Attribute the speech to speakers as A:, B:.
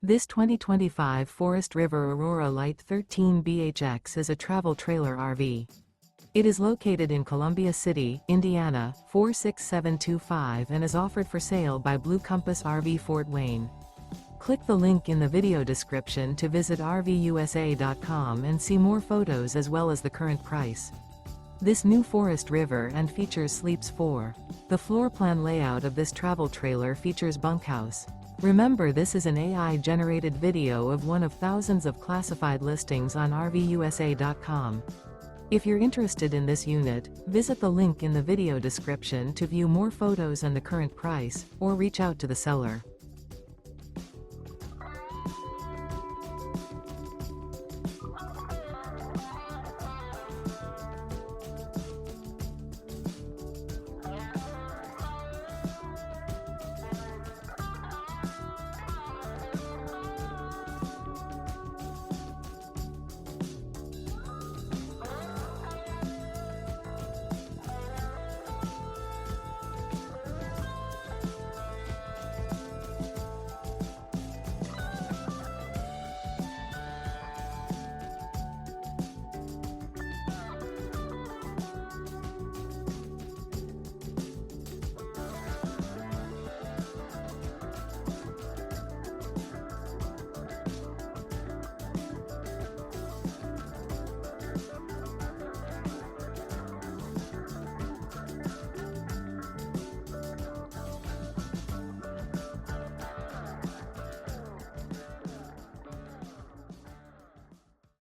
A: This 2025 Forest River Aurora Light 13 BHX is a travel trailer RV. It is located in Columbia City, Indiana, 46725 and is offered for sale by Blue Compass RV Fort Wayne. Click the link in the video description to visit RVUSA.com and see more photos as well as the current price. This new Forest River and features sleeps 4. The floor plan layout of this travel trailer features bunkhouse. Remember, this is an AI-generated video of one of thousands of classified listings on RVUSA.com. If you're interested in this unit, visit the link in the video description to view more photos and the current price, or reach out to the seller.